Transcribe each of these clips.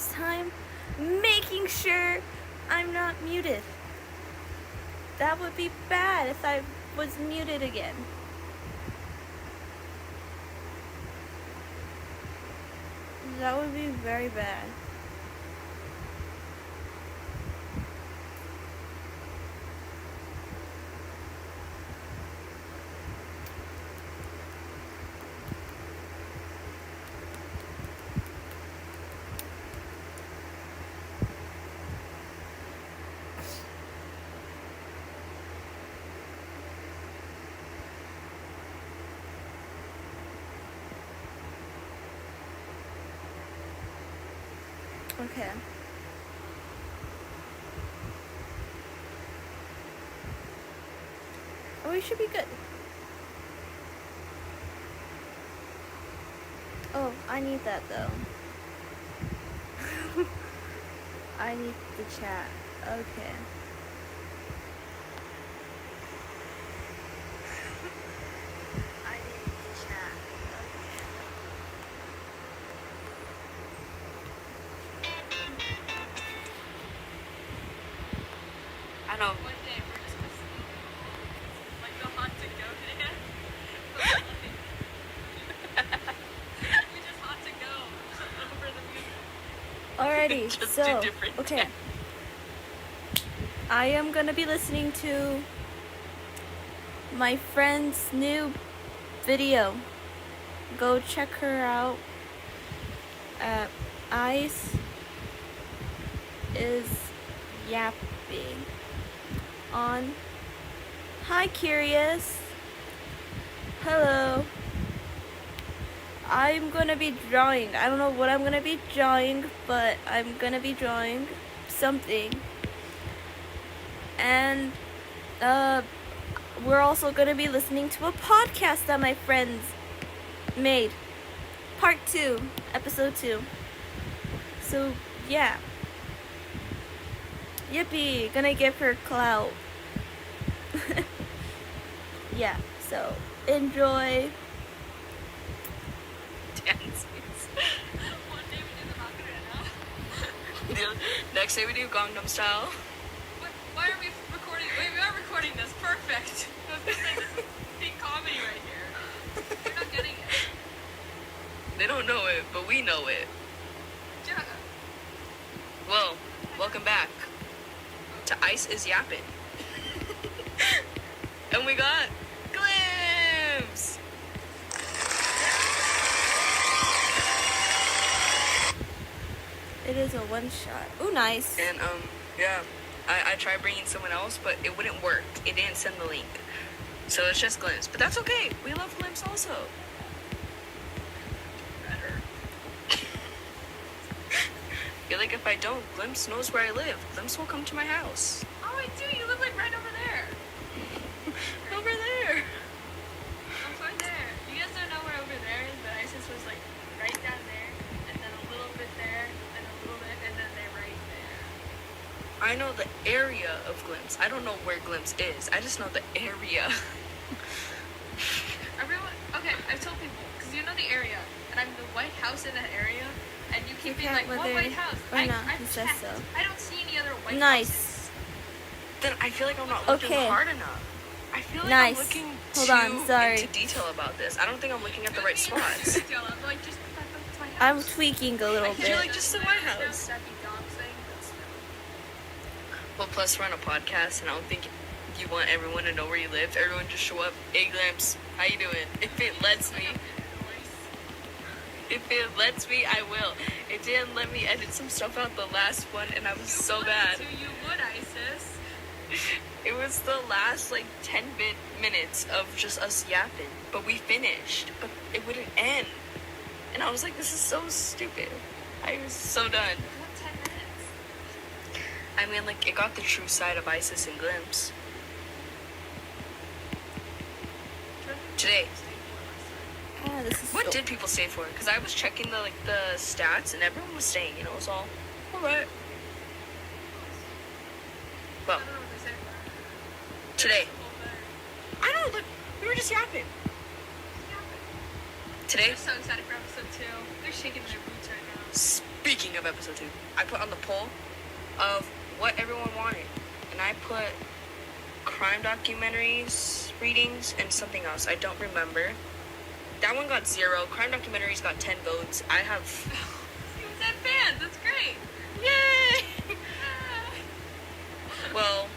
FaceTime, making sure I'm not muted. That would be bad if I was muted again. That would be very bad. Okay. Oh, we should be good. Oh, I need that though. I need the chat. Okay. I need the chat. I know. One day we're just gonna sleep. Like the haunted goat again. We just haunt to go over the music. Alrighty, Just so, do different okay. tabs. I am gonna be listening to my friend's new video. Go check her out at Ice is Yapping on. Hi, Curious. Hello. I'm gonna be drawing. I don't know what I'm gonna be drawing, but I'm gonna be drawing something. And we're also gonna be listening to a podcast that my friends made. Part 2, episode 2. So yeah. Yippee, gonna give her clout. Yeah, so enjoy. Dance. One day we do the Macarena. Next day we do Gangnam Style. Why are we recording? Wait, we are recording this. Perfect. I was gonna say, this is peak comedy right here. You're not getting it. They don't know it, but we know it. Yeah. Well, welcome back to Ice is Yapping. And we got Glimpse. It is a one shot. Ooh, nice. And yeah, I tried bringing someone else, but it wouldn't work. It didn't send the link. So it's just Glimpse. But that's okay. We love Glimpse also. Better. I feel like if I don't, Glimpse knows where I live. Glimpse will come to my house. Oh, I do. You live like right over there. Over there. I'm right there. You guys don't know where over there is, but ISIS was like right down there, and then a little bit there, and a little bit, and then they're right there. I know the area of Glimpse. I don't know where Glimpse is. I just know the area. Everyone, okay, I've told people, because you know the area, and I'm the white house in that area, and you keep You being can't like, what whether white house? or not, I've he says checked. so. I don't see any other white Nice. houses. Then I feel like I'm not looking Okay. hard enough. I feel like Nice. I'm looking Hold too on, sorry. into detail about this. I don't think I'm looking at the right What do you mean? spots. I'm like, just that's my house. I'm tweaking a little You're bit. like, just the White House. That'd be doxing, but still. Well, plus we're on a podcast, and I don't think you want everyone to know where you live. Everyone just show up. Hey, Glimpse, how you doing? If it lets me. If it lets me, I will. It didn't let me edit some stuff out the last one, and I was so bad. You would, ISIS. It was the last, like, 10 minutes of just us yapping. But we finished. But it wouldn't end. And I was like, this is so stupid. I was so done. What, 10 minutes? I mean, like, it got the true side of ISIS and Glimpse. Today. Ah, this is What so- did people stay for? Because I was checking the stats, and everyone was staying. You know, it was all right. Well, I don't know what they say for. today. Whole day. I don't know. Look, we were just yapping. Today, They're so excited for episode 2. They're shaking their boots right now. Speaking of episode 2, I put on the poll of what everyone wanted, and I put crime documentaries, readings, and something else. I don't remember. That one got 0. Crime documentaries got 10 votes. I have... You said fans. That's great. Yay! Well,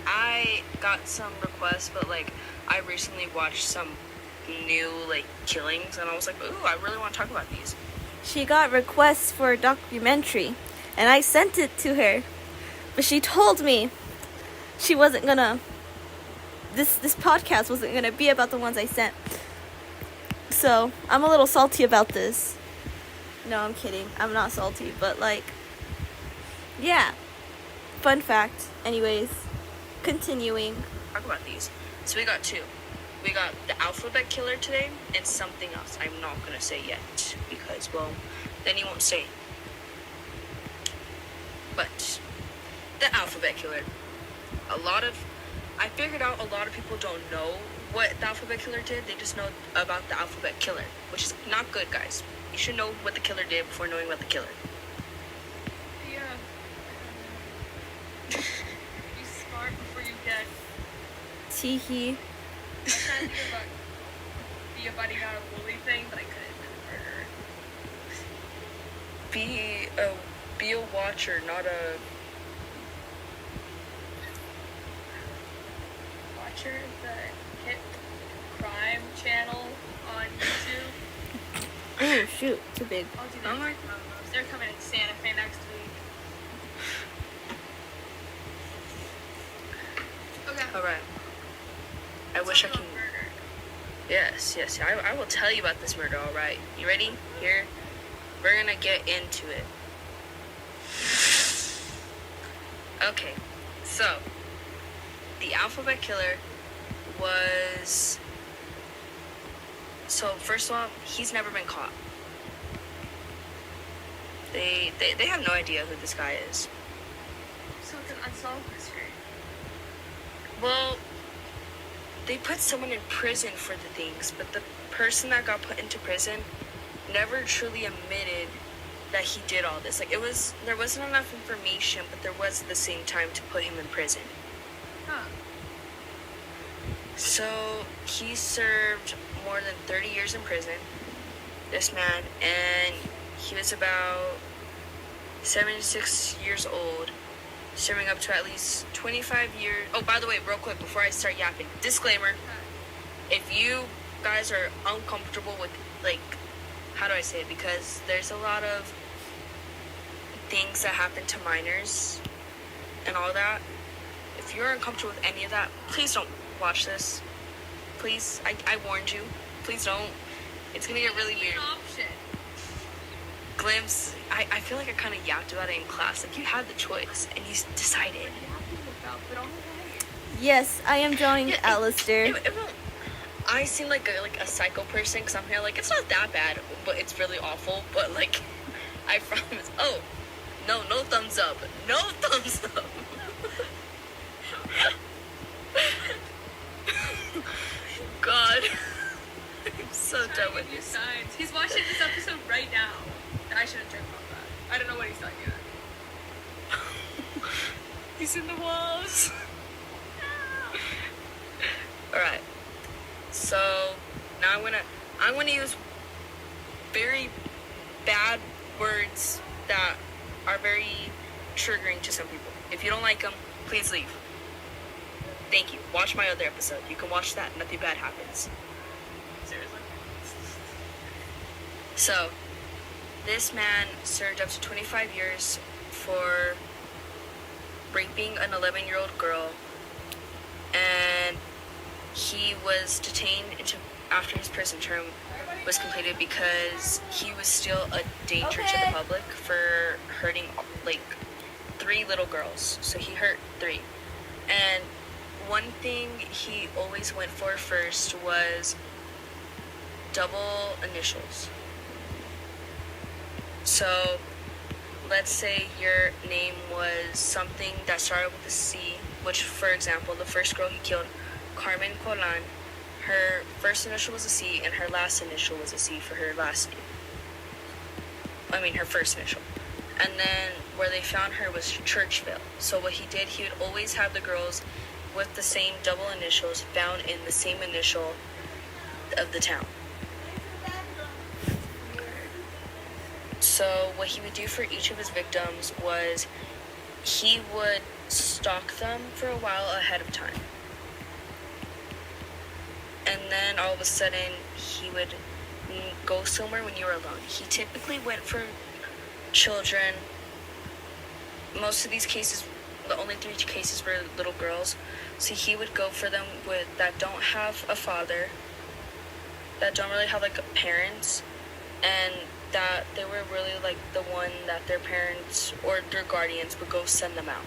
I got some requests, but, like, I recently watched some new, like, killings, and I was like, ooh, I really want to talk about these. She got requests for a documentary, and I sent it to her. But she told me she wasn't gonna... This podcast wasn't gonna be about the ones I sent. So, I'm a little salty about this. No, I'm kidding. I'm not salty, but, like... Yeah. Fun fact. Anyways, continuing. Talk about these. So we got 2. We got the alphabet killer today and something else. I'm not gonna say yet because, well, then you won't say. But the alphabet killer. I figured out a lot of people don't know what the alphabet killer did. They just know about the alphabet killer, which is not good, guys. You should know what the killer did before knowing about the killer. Yeah. Be smart before you get. Teehee. I was trying to think about be a buddy not a bully thing, but I couldn't. Murder. Be a watcher, not a... Watcher, the hit crime channel on YouTube. Ooh, shoot. Too big. I'll do that. Alright. They're coming in Santa Fe next week. Okay. Alright. I wish I Talk can... about murder. Yes. I will tell you about this murder, alright? You ready? Here. We're gonna get into it. Okay. So, the alphabet killer was... So, first of all, he's never been caught. They have no idea who this guy is. So it's an unsolved mystery. Well, they put someone in prison for the things, but the person that got put into prison never truly admitted that he did all this. Like, there wasn't enough information, but there was at the same time to put him in prison. Huh. So, he served more than 30 years in prison, this man, and he was about 76 years old, serving up to at least 25 years. Oh, by the way, real quick, before I start yapping, disclaimer, if you guys are uncomfortable with, like, how do I say it? Because there's a lot of things that happen to minors and all that. If you're uncomfortable with any of that, please don't watch this. Please, I warned you. Please don't. It's gonna get really weird. An option. Glimpse. I feel like I kind of yapped about it in class. Like, you had the choice and you decided. What are you happy about? But all right. Yes, I am joining Yeah, Alistair. It won't. I seem like a psycho person because I'm here like, it's not that bad, but it's really awful. But, like, I promise. Oh, no thumbs up. No thumbs up. God. I'm so done with you this. signs. He's watching this episode right now. I shouldn't joke about that. I don't know what he's talking about. He's in the walls. Alright. So now I'm gonna use very bad words that are very triggering to some people. If you don't like them, please leave. Thank you. Watch my other episode. You can watch that. Nothing bad happens. Seriously. So, this man served up to 25 years for raping an 11-year-old girl, and he was detained after his prison term was completed because he was still a danger to the public for hurting, like, 3 little girls. So he hurt 3. And one thing he always went for first was double initials. So, let's say your name was something that started with a C, which, for example, the first girl he killed, Carmen Colan, her first initial was a C and her last initial was a C for her last name. her first initial. And then where they found her was Churchville. So what he did, he would always have the girls with the same double initials found in the same initial of the town. So what he would do for each of his victims was he would stalk them for a while ahead of time. And then all of a sudden he would go somewhere when you were alone. He typically went for children. Most of these cases, the only 3 cases were little girls. So he would go for them that don't have a father, that don't really have like parents, and that they were really like the one that their parents or their guardians would go send them out.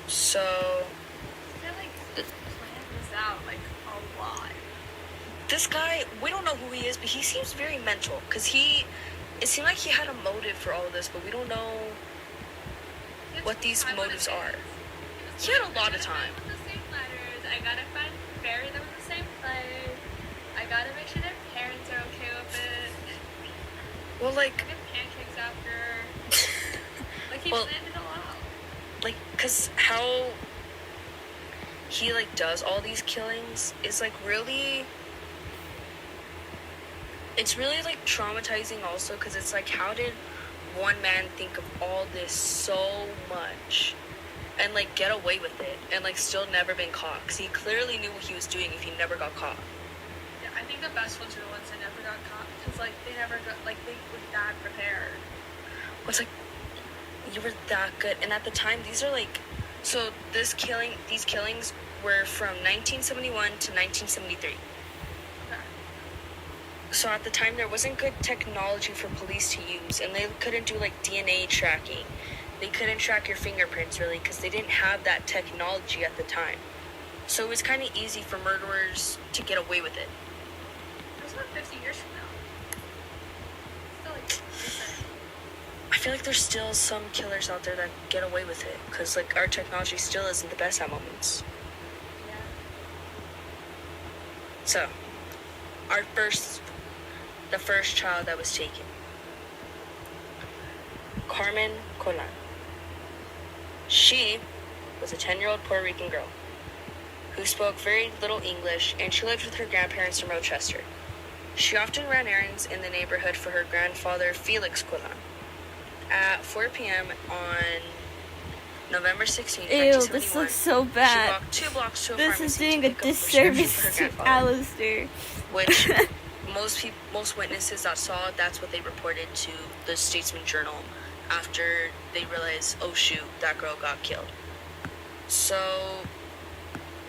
So I feel like plan this out like a lot. this guy, we don't know who he is, but he seems very mental, because it seemed like he had a motive for all of this, but we don't know what these motives are. He had a lot of time. With the same letters, I gotta bury them in the same place. I gotta make sure their parents are okay with it. Well, like, I get pancakes after. Like, he planned it all out. like, because how he, like, does all these killings is, like, really, it's really, like, traumatizing also, because it's, like, how did one man think of all this so much and, like, get away with it and, like, still never been caught? Because he clearly knew what he was doing if he never got caught. Yeah, I think the best ones are the ones that never got caught, because, like, they never got, like, they were that prepared. Well, it's like, you were that good. And at the time, these are, like, so these killings were from 1971 to 1973. Okay. So at the time, there wasn't good technology for police to use, and they couldn't do, like, DNA tracking. They couldn't track your fingerprints, really, because they didn't have that technology at the time. So it was kind of easy for murderers to get away with it. That's about 50 years from now. Still, like, recent. I feel like there's still some killers out there that get away with it, because, like, our technology still isn't the best at moments. Yeah. So, the first child that was taken. Carmen Colan. She was a 10-year-old Puerto Rican girl who spoke very little English, and she lived with her grandparents in Rochester. She often ran errands in the neighborhood for her grandfather, Felix Colan. At 4 p.m. on November 16th, Ew, this looks so she bad. walked 2 blocks to a This pharmacy is to doing a pick up prescriptions disservice for her to grandfather, Alistair. which most witnesses that saw it, that's what they reported to the Statesman Journal after they realized, oh shoot, that girl got killed. So,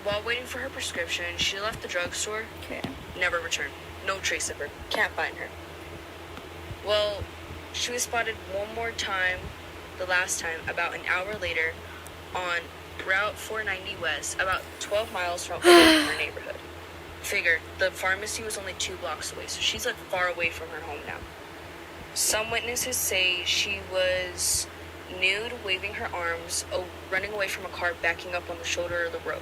while waiting for her prescription, she left the drugstore, Okay. never returned. No trace of her. Can't find her. Well, she was spotted one more time, the last time, about an hour later, on Route 490 West, about 12 miles from her neighborhood. Figure, the pharmacy was only 2 blocks away, so she's, like, far away from her home now. Some witnesses say she was nude, waving her arms, running away from a car backing up on the shoulder of the road.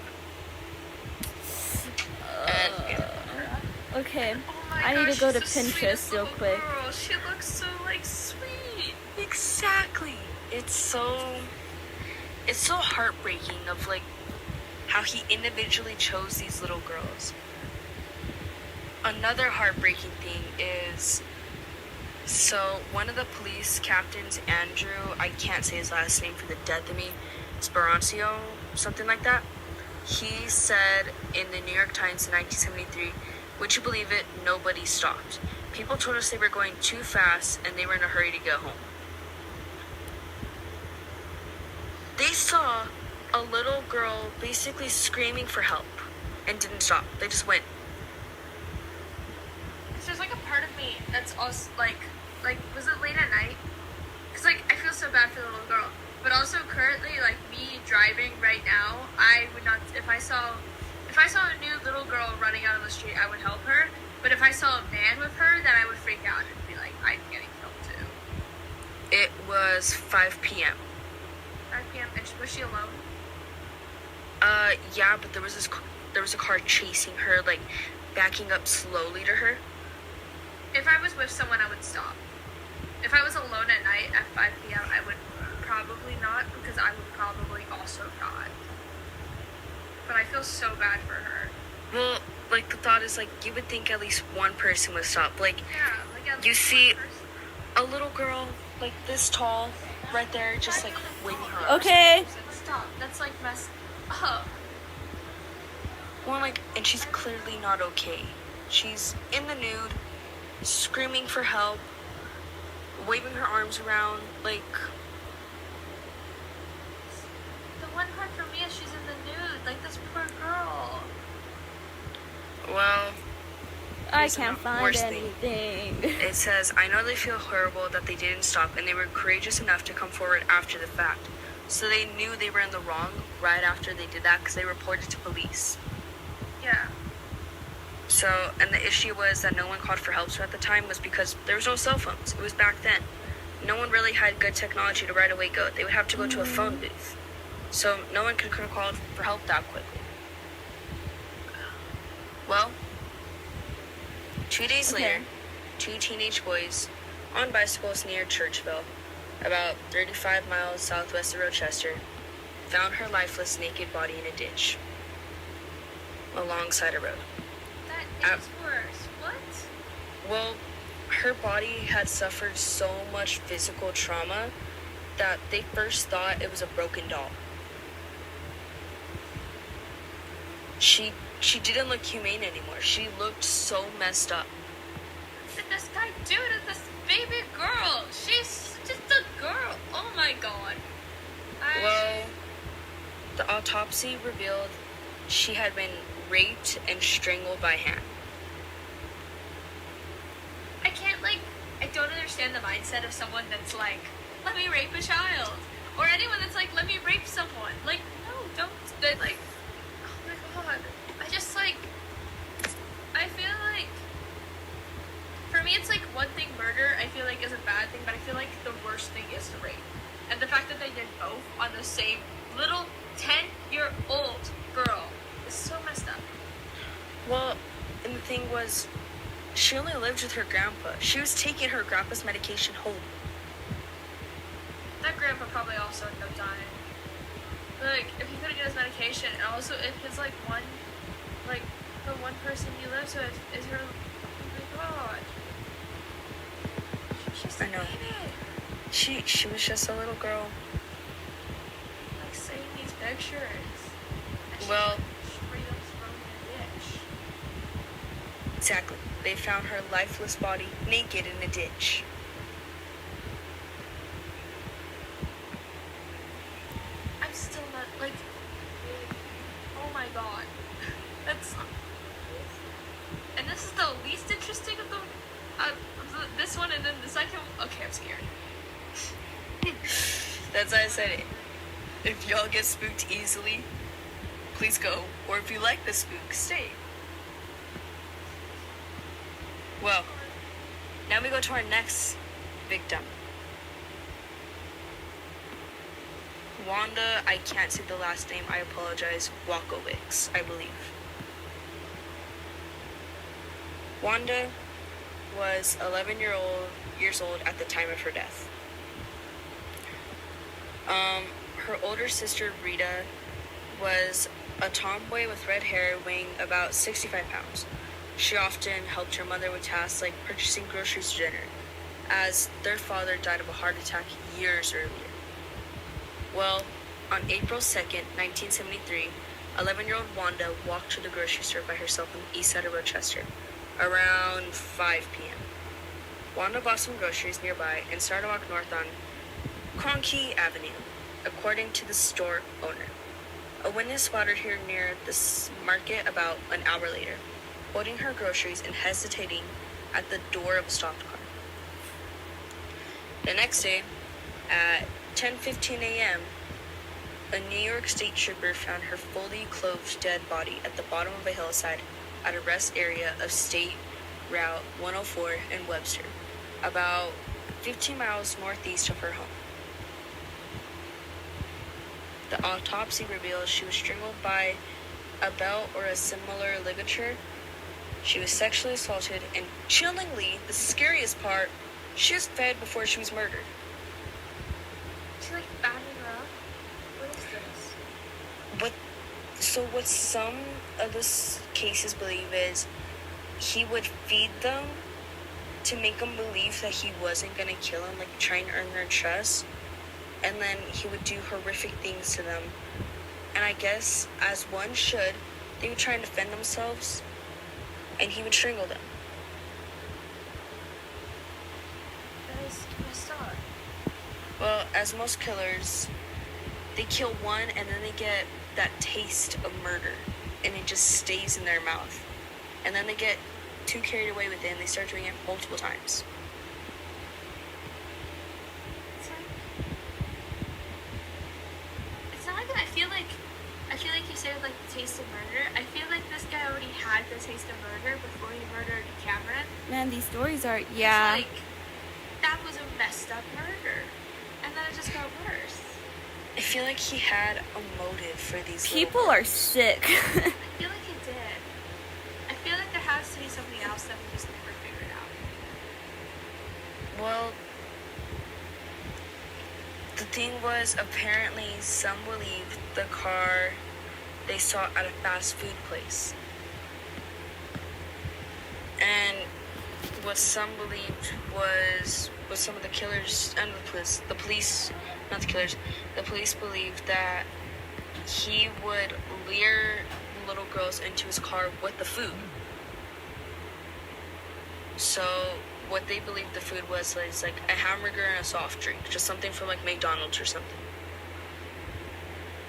Okay. Oh my I need gosh, to go to she's the Pinterest sweetest real little quick. Girl. She looks so, like, sweet. Exactly. It's so heartbreaking of, like, how he individually chose these little girls. Another heartbreaking thing is, so one of the police captains, Andrew, I can't say his last name for the death of me, Sperancio, something like that. He said in the New York Times in 1973, would you believe it, nobody stopped. People told us they were going too fast and they were in a hurry to get home. They saw a little girl basically screaming for help and didn't stop. They just went. There's like a part of me that's also like, was it late at night? Because, like, I feel so bad for the little girl. But also currently, like, me driving right now, I would not, if I saw a new little girl running out of the street, I would help her. But if I saw a man with her, then I would freak out and be like, I'm getting killed too. It was 5 p.m. 5 p.m. And was she alone? Yeah, but there was a car chasing her, like, backing up slowly to her. if I was with someone, I would stop. If I was alone at night at 5 p.m., I would probably not, because I would probably also not. But I feel so bad for her. Well, like, the thought is, like, you would think at least one person would stop. Like, Yeah, like at you least see one person. a little girl, like, this tall, right there, just, like, waving her arms. Okay. Stop. That's like messed up. Well, like, and she's clearly not okay. She's in the nude, screaming for help, waving her arms around, like... The one part for me is she's in the nude. Like, this poor girl. Well, I here's can't the find worst thing. anything. It says, I know they feel horrible that they didn't stop, and they were courageous enough to come forward after the fact. So they knew they were in the wrong right after they did that, because they reported to police. Yeah. So, and the issue was that no one called for help. So at the time was because there was no cell phones. It was back then. No one really had good technology to right away go. They would have to go to a phone booth. So no one could have called for help that quickly. Well, 2 days Okay. later, 2 teenage boys on bicycles near Churchville, about 35 miles southwest of Rochester, found her lifeless naked body in a ditch alongside a road. That is worse. What? Well, her body had suffered so much physical trauma that they first thought it was a broken doll. She didn't look humane anymore. She looked so messed up. What did this guy do to this baby girl? She's just a girl. Oh my god. Well, the autopsy revealed she had been raped and strangled by hand. I don't understand the mindset of someone that's like, let me rape a child. Or anyone that's like, let me rape someone. Like, no, don't. They're like, oh my god. I feel like, for me, it's like one thing murder, I feel like is a bad thing, but I feel like the worst thing is the rape. And the fact that they did both on the same little 10-year-old girl is so messed up. Well, and the thing was, she only lived with her grandpa. She was taking her grandpa's medication home. That grandpa probably also ended up dying. Like, if he couldn't get his medication, and also if his, like, the one person he lives with is her, oh my god. She's just a I know. baby. She was just a little girl. Like, seeing these pictures. And she Well, straight up thrown in a ditch. exactly. They found her lifeless body naked in a ditch. I'm still not, like, oh my god. That's, and this is the least interesting of this one, and then the second one, okay, I'm scared. That's why I said it. If y'all get spooked easily, please go. Or if you like the spook, stay. Well, now we go to our next victim. Wanda, I can't say the last name, I apologize, Walkowicz, I believe. Wanda was 11 years old at the time of her death. Her older sister, Rita, was a tomboy with red hair weighing about 65 pounds. She often helped her mother with tasks like purchasing groceries for dinner, as their father died of a heart attack years earlier. Well, on April 2nd, 1973, 11-year-old Wanda walked to the grocery store by herself on the east side of Rochester, around 5 p.m. Wanda bought some groceries nearby and started to walk north on Conkey Avenue, according to the store owner. A witness spotted her near the market about an hour later, holding her groceries and hesitating at the door of a stopped car. The next day, at 10:15 a.m., a New York State trooper found her fully clothed dead body at the bottom of a hillside at a rest area of State Route 104 in Webster, about 15 miles northeast of her home. The autopsy reveals she was strangled by a belt or a similar ligature She was sexually assaulted, and chillingly, the scariest part, she was fed before she was murdered. She like battered her up. What is this? What some of the cases believe is he would feed them to make them believe that he wasn't gonna kill them, like trying to earn their trust, and then he would do horrific things to them. And I guess, as one should, they would try and defend themselves, and he would strangle them. That is messed up. Well, as most killers, they kill one and then they get that taste of murder, and it just stays in their mouth. And then they get too carried away with it and they start doing it multiple times. It's not like that. I feel like you said like the taste of murder. I feel like this guy already had the taste of murder before he murdered Cameron. Man, these stories are, yeah. It's like, that was a messed up murder. And then it just got worse. I feel like he had a motive for these People are sick. I feel like he did. I feel like there has to be something else that we just never figured out. Well, the thing was, apparently some believed the car they saw at a fast food place. And what some believed was what some of the killers and the police, not the killers, the police believed that he would lure little girls into his car with the food. So what they believed the food was like a hamburger and a soft drink, just something from like McDonald's or something.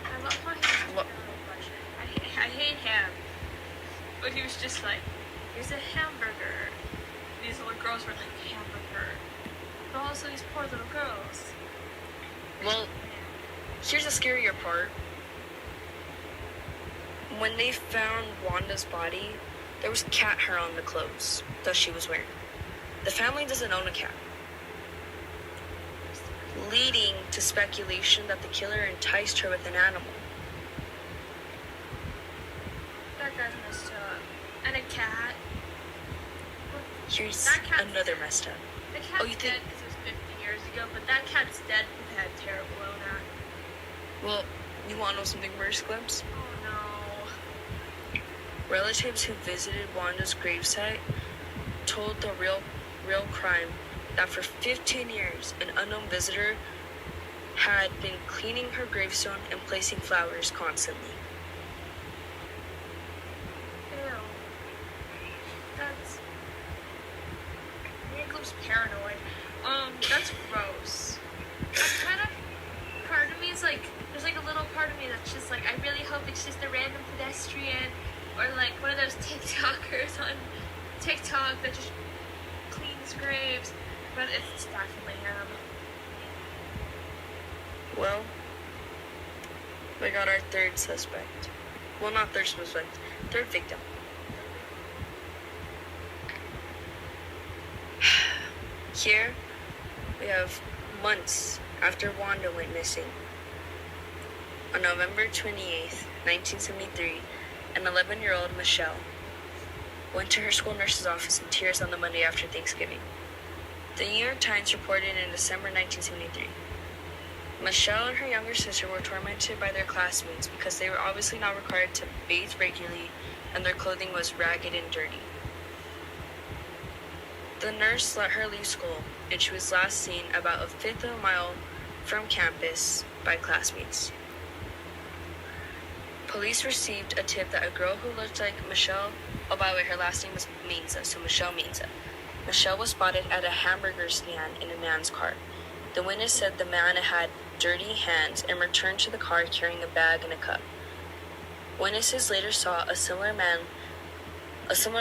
I love how he was What? I hate him. But he was just like, here's a hamburger. These little girls were like, hamburger. But also these poor little girls. Well, here's the scarier part. When they found Wanda's body, there was cat hair on the clothes that she was wearing. The family doesn't own a cat, leading to speculation that the killer enticed her with an animal. That guy's messed up. And a cat. Here's That cat's another dead. messed up. The cat's Oh, you think- dead because it was 50 years ago, but that cat's dead because it had terrible owner. Well, you want to know something worse, Glimpse? Oh no. Relatives who visited Wanda's gravesite told the real crime that for 15 years, an unknown visitor had been cleaning her gravestone and placing flowers constantly. Ew. That's... Jacob's paranoid. That's gross. I'm kind of... Part of me is like... There's like a little part of me that's just like, I really hope it's just a random pedestrian or like one of those TikTokers on TikTok that just cleans graves. But it's definitely him. Well, we got our third suspect. Well, not third suspect, third victim. Here, we have months after Wanda went missing. On November 28th, 1973, an 11-year-old Michelle went to her school nurse's office in tears on the Monday after Thanksgiving. The New York Times reported in December 1973. Michelle and her younger sister were tormented by their classmates because they were obviously not required to bathe regularly and their clothing was ragged and dirty. The nurse let her leave school, and she was last seen about a fifth of a mile from campus by classmates. Police received a tip that a girl who looked like Michelle, oh by the way, her last name was Menza, so Michelle Menza. Michelle was spotted at a hamburger stand in a man's car. The witness said the man had dirty hands and returned to the car carrying a bag and a cup. Witnesses later saw a similar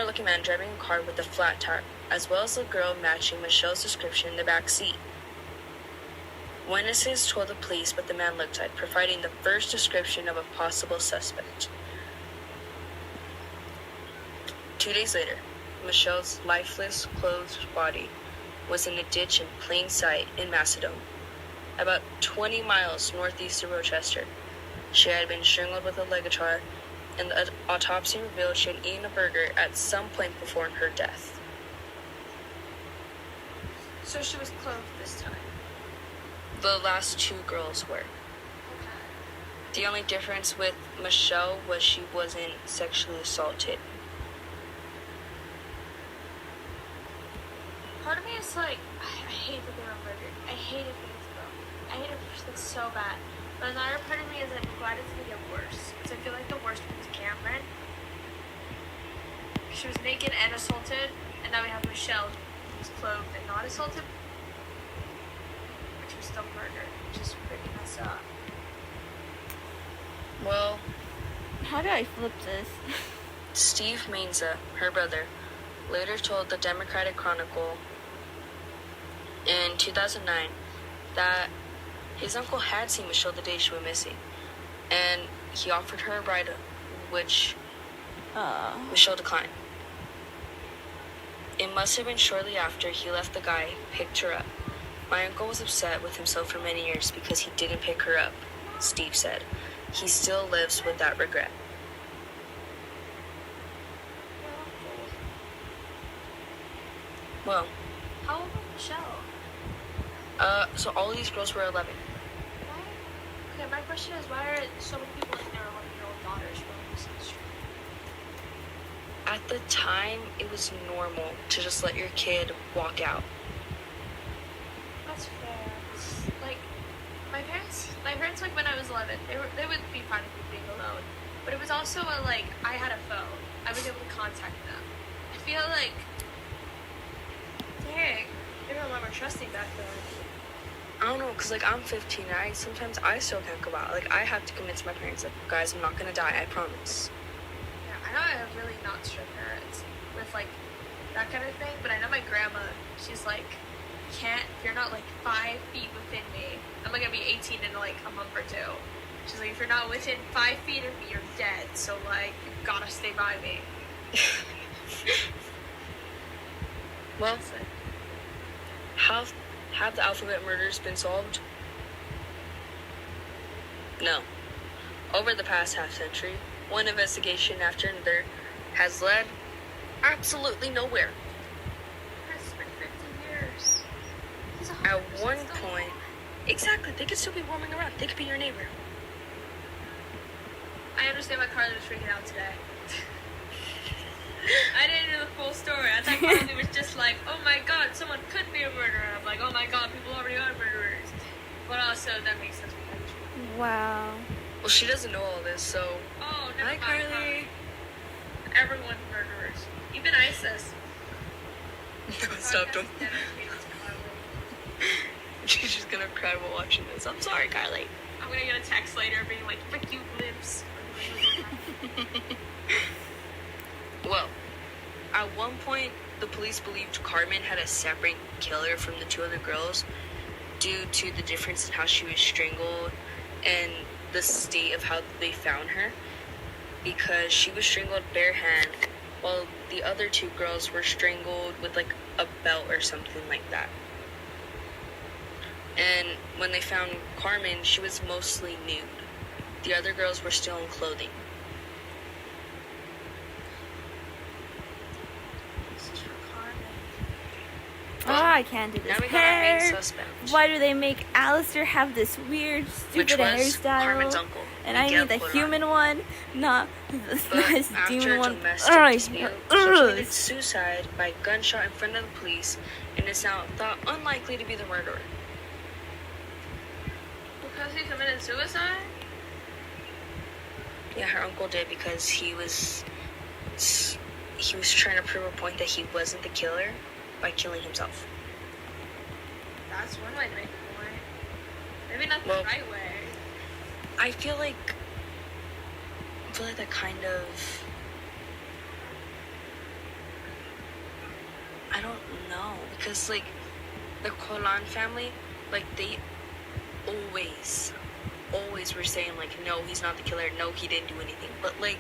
looking man driving a car with a flat tire, as well as a girl matching Michelle's description in the back seat. Witnesses told the police what the man looked like, providing the first description of a possible suspect. 2 days later, Michelle's lifeless, clothed body was in a ditch in plain sight in Macedon, about 20 miles northeast of Rochester. She had been strangled with a ligature and the autopsy revealed she had eaten a burger at some point before her death. So she was clothed this time. The last two girls were. Okay. The only difference with Michelle was she wasn't sexually assaulted. Part of me is like, I hate that they were murdered. I hate it being so. I hate it so bad. But another part of me is like, I'm glad it's gonna get worse. Because I feel like the worst one was Cameron. She was naked and assaulted, and now we have Michelle, who was clothed and not assaulted, but she was still murdered, which is pretty messed up. Well, How do I flip this? Steve Mainza, her brother, later told the Democratic Chronicle in 2009 that his uncle had seen Michelle the day she went missing, and he offered her a ride, which Michelle declined. It must have been shortly after he left the guy, picked her up. My uncle was upset with himself for many years because he didn't pick her up, Steve said. He still lives with that regret. Well, How old was Michelle? so all these girls were 11. Why? Okay, my question is, why are so many people letting their 11-year-old daughters roam the street? At the time, it was normal to just let your kid walk out. That's fair. Like, my parents, like when I was 11, they would be fine with me being alone. But it was also I had a phone. I was able to contact them. I feel like, dang, they were a lot more trusting back then. I don't know, because, I'm 15, and sometimes I still can't go out. I have to convince my parents that, guys, I'm not going to die, I promise. Yeah, I know I have really not strict parents with, that kind of thing, but I know my grandma, she's like, if you're not, 5 feet within me, I'm going to be 18 in, a month or two. She's like, if you're not within 5 feet of me, you're dead, so, you've got to stay by me. Well, That's it. have the alphabet murders been solved? No. Over the past half-century, one investigation after another has led absolutely nowhere. It's been 50 years. At one point, exactly, they could still be roaming around. They could be your neighbor. I understand why Carly was freaking out today. I didn't know the full story. I thought Carly was just like, oh my god, someone could be a murderer. I'm like, oh my god, people already are murderers. But also, that makes sense. Wow. Well, she doesn't know all this, so... Oh, never Hi, mind. Carly. Everyone's murderers. Even ISIS. Stop, don't. Podcast dedicated to Carly. She's just gonna cry while watching this. I'm sorry, Carly. I'm gonna get a text later being like, frick you, libs. Well, at one point, the police believed Carmen had a separate killer from the two other girls due to the difference in how she was strangled and the state of how they found her, because she was strangled bare hand while the other two girls were strangled with a belt or something like that. And when they found Carmen, she was mostly nude. The other girls were still in clothing. This is for Carmen. Oh, I can't do this. Now we got our main hair. suspect, Why do they make Alistair have this weird, which stupid was hairstyle? Carmen's uncle. And I Miguel need the Porter. human one, not this But nice after demon a one. domestic Ugh, dispute, he ugh. committed suicide by gunshot in front of the police and is now thought unlikely to be the murderer. Because he committed suicide? Yeah, her uncle did because he was trying to prove a point that he wasn't the killer by killing himself. That's one way to make a point. Maybe not the Well, right way. I feel like that kind of, I don't know, because the Colan family, they always were saying no, he's not the killer, no, he didn't do anything, but I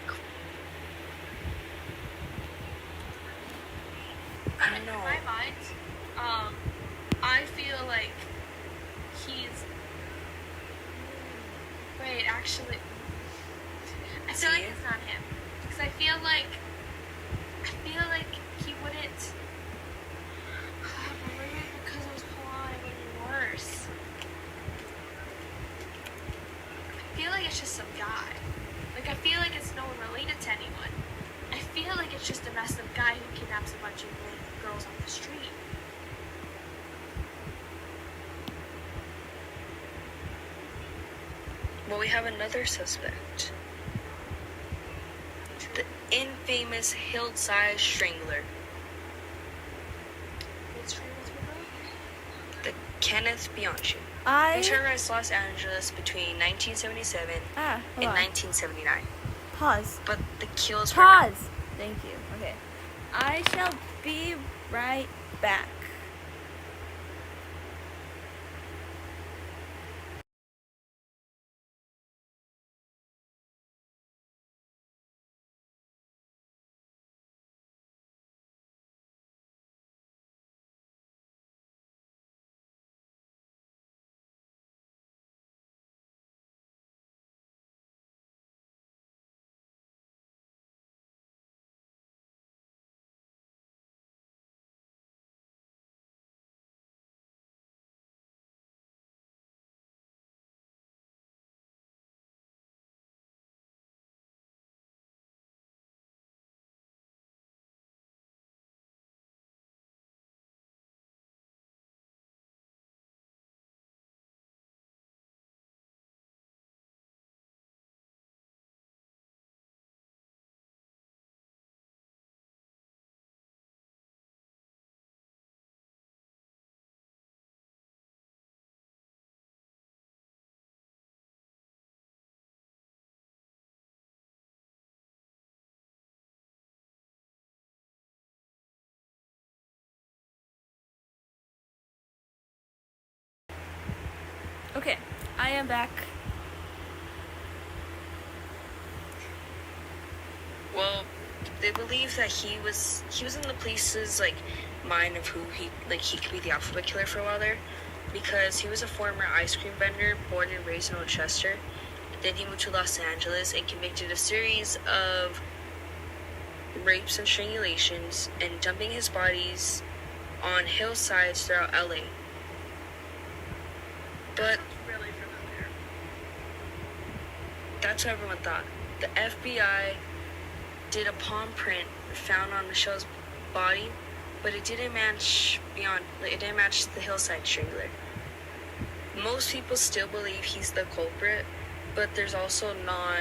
don't know. In my mind, I feel like he's. Wait, actually, I feel like See? it's not him. feel like he wouldn't. But maybe because it was Paul, it would be worse. I feel like it's just some guy. Like, I feel like it's no one related to anyone. I feel like it's just a messed up guy who kidnaps a bunch of girls off the street. Well, we have another suspect. The infamous hillside strangler. What's true with The Kenneth Bianchi. He I terrorized Los Angeles between 1977 hold and on. 1979. Pause. But the kills were Pause. Thank you. Okay. I shall be right back. Okay, I am back. Well, they believe that he was in the police's mind of who he could be the alphabet killer for a while there, because he was a former ice cream vendor born and raised in Rochester. Then he moved to Los Angeles and convicted a series of rapes and strangulations and dumping his bodies on hillsides throughout LA. But really familiar. that's what everyone thought. The FBI did a palm print found on Michelle's body, but it didn't match the hillside strangler. Most people still believe he's the culprit, but there's also not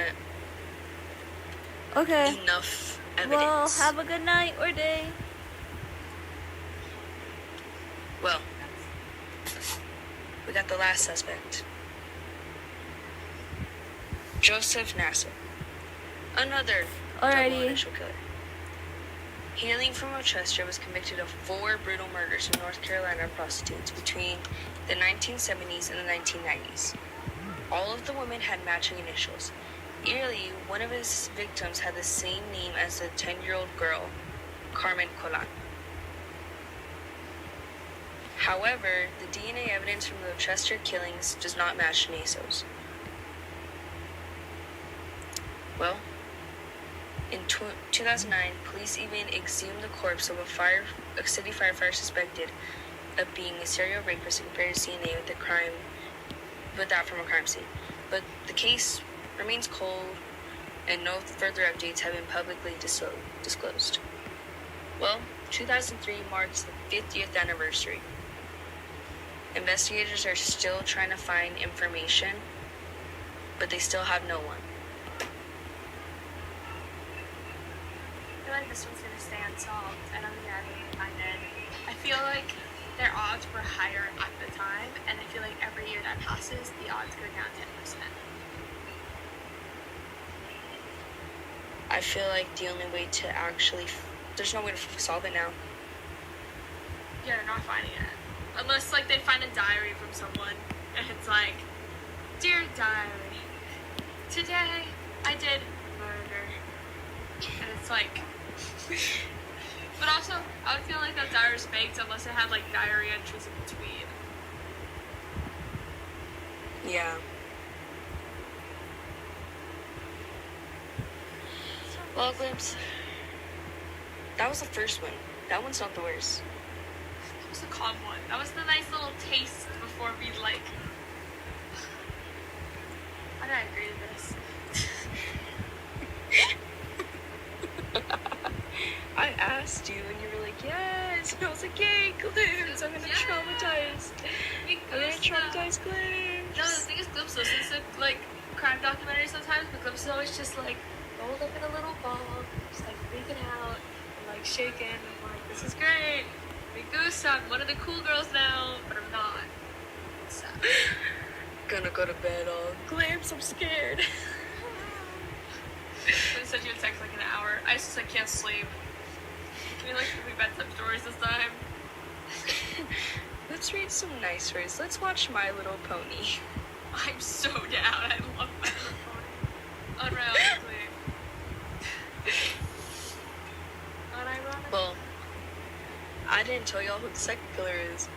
Okay. enough evidence. Well, have a good night or day. Well, we got the last suspect. Joseph Nassar. Another double Alrighty. initial killer. Hailing from Rochester, was convicted of 4 brutal murders of North Carolina prostitutes between the 1970s and the 1990s. All of the women had matching initials. Eerily, one of his victims had the same name as the 10-year-old girl, Carmen Colan. However, the DNA evidence from the Rochester killings does not match Nasso's. Well, in 2009, police even exhumed the corpse of a city firefighter suspected of being a serial rapist and compared his DNA with that from a crime scene. But the case remains cold, and no further updates have been publicly disclosed. Well, 2003 marks the 50th anniversary. Investigators are still trying to find information, but they still have no one. I feel like this one's gonna stay unsolved. I don't think they're ever gonna find it. I feel like their odds were higher at the time, and I feel like every year that passes, the odds go down 10%. I feel like the only way to there's no way to solve it now. Yeah, they're not finding it. Unless, like, they find a diary from someone, and it's like, Dear Diary, today I did murder. And it's like... But also, I would feel like that diary's faked unless it had, like, diary entries in between. Yeah. Well, Glimpse, that was the first one. That one's not the worst. That was the calm one. That was the nice little taste before we like. Why did I agree to this? I asked you and you were like, yes. And I was like, yay, Glimpse. I'm gonna traumatize. I'm gonna traumatize Glimpse. No, the thing is, Glimpse listens to like crime documentaries sometimes, but Glimpse is always just like rolled up in a little ball, just like freaking out and like shaking. I'm like, this is great. Big Goose, I'm one of the cool girls now, but I'm not. So. Gonna go to bed all Glimpse, I'm scared. I sent you a text like in an hour. I just like can't sleep. Can we like do bedtime stories this time? Let's read some nice stories. Let's watch My Little Pony. I'm so down. I love My Little Pony. Unironically. Unironically. Well, I didn't tell y'all who the second killer is.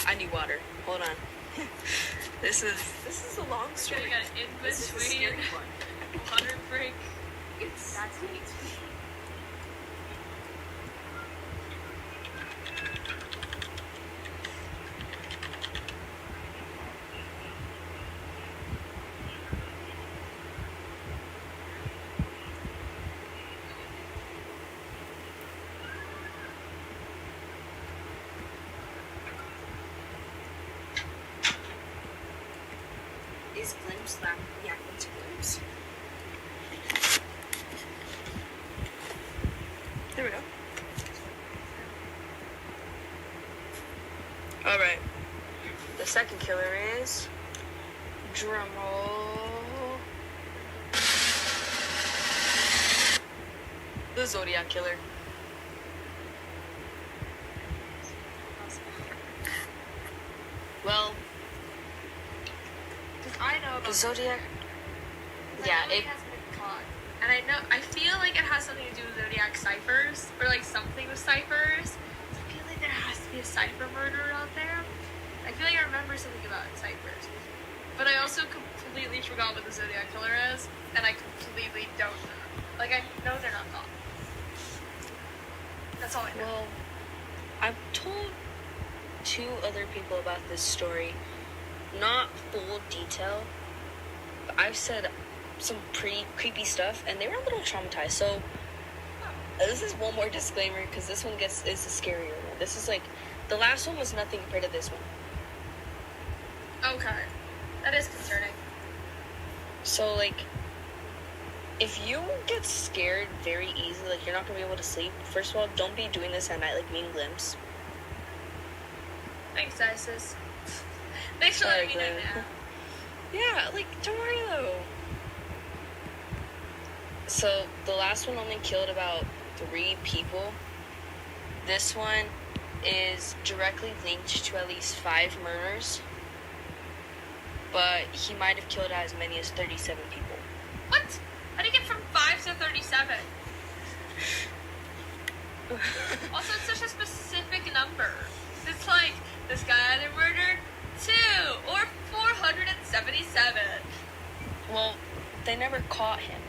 I need water. Hold on. This is a long story. Getting an in This is a scary between one. water break. That's neat. Is Glimpse reacting to Glimpse? There we go. Alright. The second killer is... drumroll... the Zodiac Killer. Well, I know about the Zodiac... I Yeah, know it... has been caught. And I feel like it has something to do with Zodiac ciphers, or like something with ciphers. I feel like there has to be a cipher murderer out there. I feel like I remember something about ciphers. But I also completely forgot what the Zodiac Killer is, and I completely don't know. Like, I know they're not caught. That's all I know. Well, I've told 2 other people about this story. Not full detail, but I've said some pretty creepy stuff, and they were a little traumatized. So this is one more disclaimer, because this one is a scarier one. This is like, the last one was nothing compared to this one. Okay. That is concerning. So like, if you get scared very easily, like you're not gonna be able to sleep, first of all, don't be doing this at night like me and Glimpse. Thanks, Isis. Thanks for letting me know now. Yeah, like, don't worry though. So, the last one only killed about 3 people. This one is directly linked to at least 5 murders. But he might have killed as many as 37 people. What? How do you get from 5 to 37? Also, it's such a specific number. It's like, this guy either murdered 2 or 477. Well, they never caught him.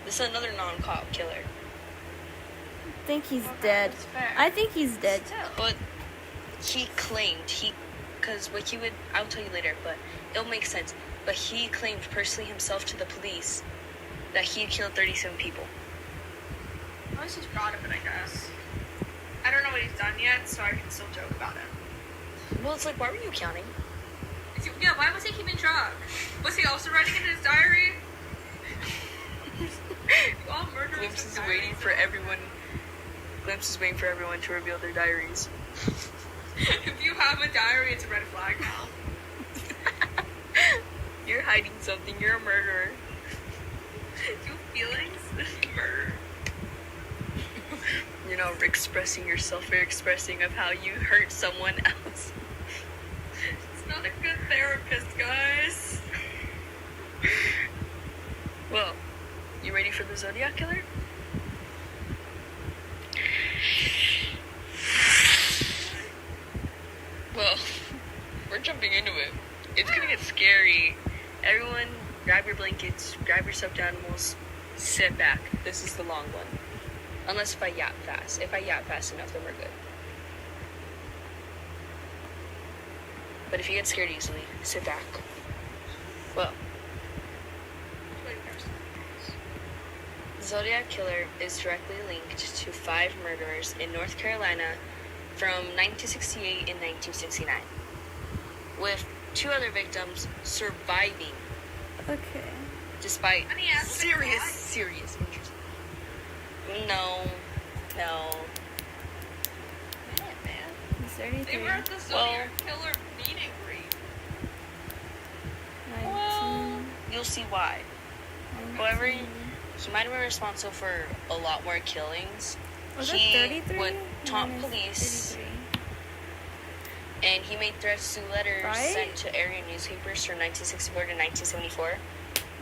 This is another non-caught killer. I think he's Okay, dead. that's fair. I think he's dead. Still. But he claimed, because what he would, I'll tell you later, but it'll make sense. But he claimed personally himself to the police that he had killed 37 people. At least he's proud of it, I guess. I don't know what he's done yet, so I can still joke about it. Well, it's like, why were you counting? Yeah, why was he keeping track? Was he also writing it in his diary? All murderers Glimpse have is diaries. waiting for everyone. Glimpse is waiting for everyone to reveal their diaries. If you have a diary, it's a red flag now. You're hiding something. You're a murderer. You have feelings? Murder. You're not expressing yourself. You're expressing of how you hurt someone else. It's not a good therapist, guys. Well, you ready for the Zodiac Killer? Well, we're jumping into it. It's gonna get scary. kids, grab yourself down and we'll sit back. This is the long one. Unless if I yap fast. If I yap fast enough, then we're good. But if you get scared easily, sit back. Well, the Zodiac Killer is directly linked to 5 murderers in North Carolina from 1968 and 1969, with 2 other victims surviving Okay. despite And he asked me why. serious injuries. No. Man. He's 33. They were at the Zodiac Killer meet and greet. 19. You'll see why. 19. However, he might have been responsible for a lot more killings. Was it He 33? would taunt Mine is police. 33. And he made threats through letters Right? sent to area newspapers from 1964 to 1974